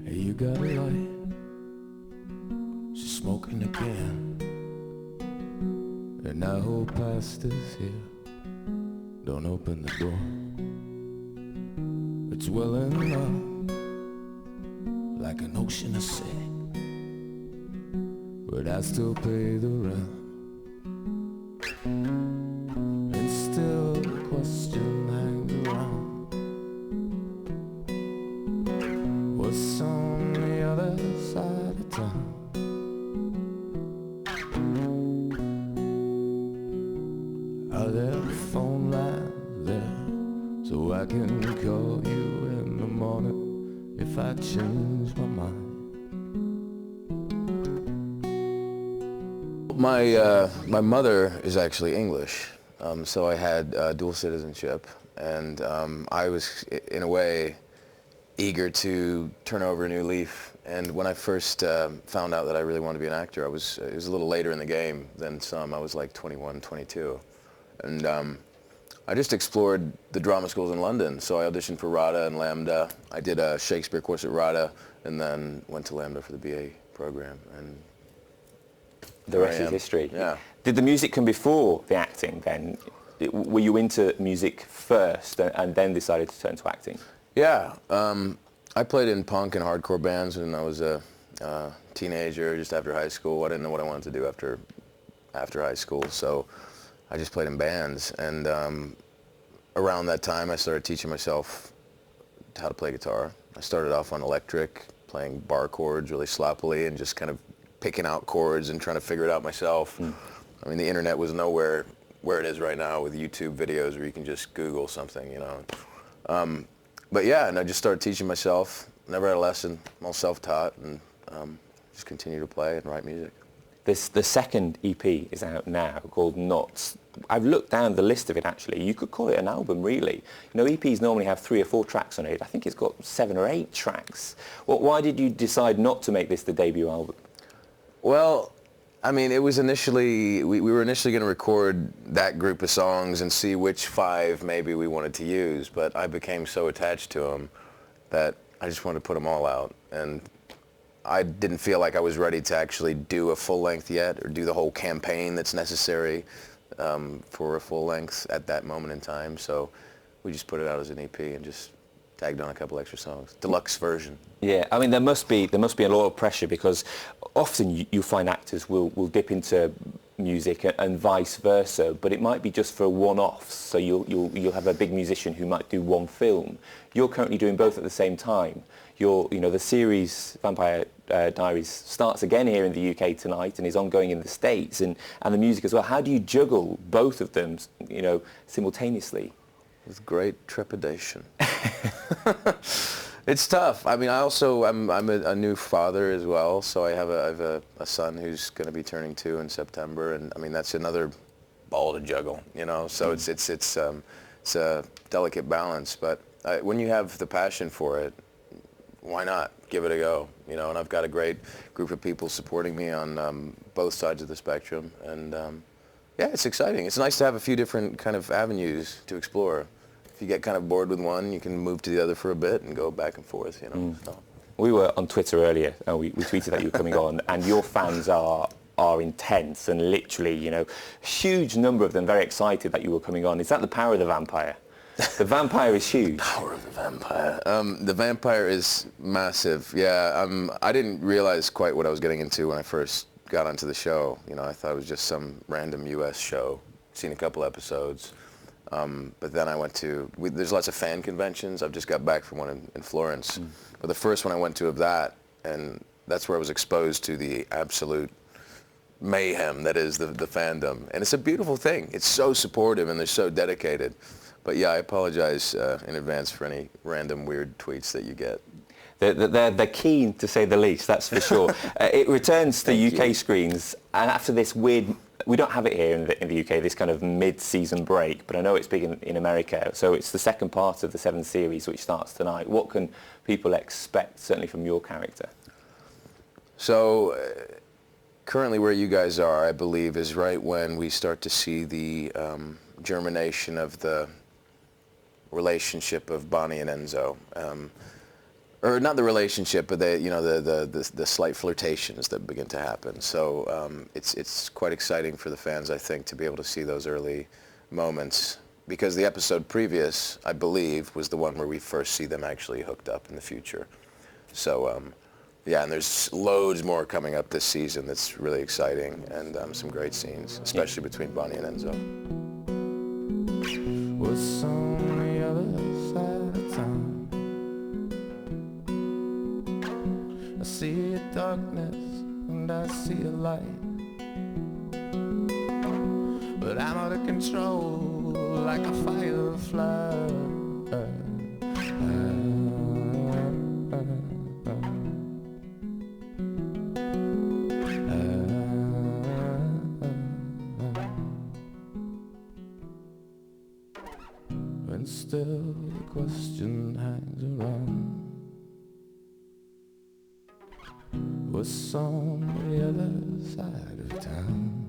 Hey, you got a light? She's smoking again. And now whole past is here. Don't open the door. It's welling up like an ocean of sea. But I still pay the rent. And still the question hangs around. What's on the other side of town? Are there phone lines there so I can call you in the morning if I change my mind? My mother is actually English, so I had dual citizenship, and I was in a way eager to turn over a new leaf. And when I first found out that I really wanted to be an actor, it was a little later in the game than some. I was like 21, 22. And I just explored the drama schools in London. So I auditioned for RADA and Lambda. I did a Shakespeare course at RADA and then went to Lambda for the BA program. And the rest is history. Yeah. Did the music come before the acting then? Were you into music first and then decided to turn to acting? Yeah. I played in punk and hardcore bands when I was a teenager, just after high school. I didn't know what I wanted to do after high school, so I just played in bands. And around that time, I started teaching myself how to play guitar. I started off on electric, playing bar chords really sloppily and just kind of picking out chords and trying to figure it out myself. I mean, the internet was nowhere where it is right now with YouTube videos where you can just Google something, you know. But yeah, and I just started teaching myself. Never had a lesson. I'm all self-taught, and just continue to play and write music. The second EP is out now, called Knots. I've looked down the list of it, actually. You could call it an album, really. You know, EPs normally have 3 or 4 tracks on it. I think it's got 7 or 8 tracks. Well, why did you decide not to make this the debut album? Well, I mean, it was initially, we were initially going to record that group of songs and see which 5 maybe we wanted to use, but I became so attached to them that I just wanted to put them all out. And I didn't feel like I was ready to actually do a full length yet, or do the whole campaign that's necessary for a full length at that moment in time. So we just put it out as an EP and just tagged on a couple extra songs. Deluxe version. Yeah, I mean, there must be a lot of pressure, because often you find actors will dip into music and vice versa, but it might be just for one-offs. So you'll have a big musician who might do one film. You're currently doing both at the same time. The series Vampire Diaries starts again here in the UK tonight and is ongoing in the States, and the music as well. How do you juggle both of them, simultaneously? With great trepidation. It's tough. I mean, I'm a new father as well, so I have a son who's going to be turning 2 in September, and I mean that's another ball to juggle, you know. So it's a delicate balance, but when you have the passion for it, why not give it a go, you know? And I've got a great group of people supporting me on both sides of the spectrum, and yeah, it's exciting. It's nice to have a few different kind of avenues to explore. If you get kind of bored with one, you can move to the other for a bit and go back and forth, you know. So. We were on Twitter earlier, and we tweeted that you were coming on, and your fans are intense, and literally, a huge number of them very excited that you were coming on. Is that the power of the vampire? The vampire is huge. Power of the vampire. The vampire is massive, yeah. I didn't realize quite what I was getting into when I first got onto the show. You know, I thought it was just some random US show. Seen a couple episodes. But then I went to, there's lots of fan conventions. I've just got back from one in Florence. But the first one I went to of that, and that's where I was exposed to the absolute mayhem that is the fandom. And it's a beautiful thing. It's so supportive and they're so dedicated. But yeah, I apologize in advance for any random weird tweets that you get. They're keen, to say the least, that's for sure. It returns to UK screens, and after this weird, we don't have it here in the UK, this kind of mid-season break, but I know it's big in America. So it's the second part of the 7th series, which starts tonight. What can people expect, certainly from your character? So currently where you guys are, I believe, is right when we start to see the germination of the relationship of Bonnie and Enzo. Or not the relationship, but the slight flirtations that begin to happen. So it's quite exciting for the fans, I think, to be able to see those early moments, because the episode previous, I believe, was the one where we first see them actually hooked up in the future. So yeah, and there's loads more coming up this season that's really exciting, and some great scenes, especially between Bonnie and Enzo. What's on the other side of town? I see a darkness and I see a light, but I'm out of control like a firefly. And still the question hangs around. What's on the other side of town?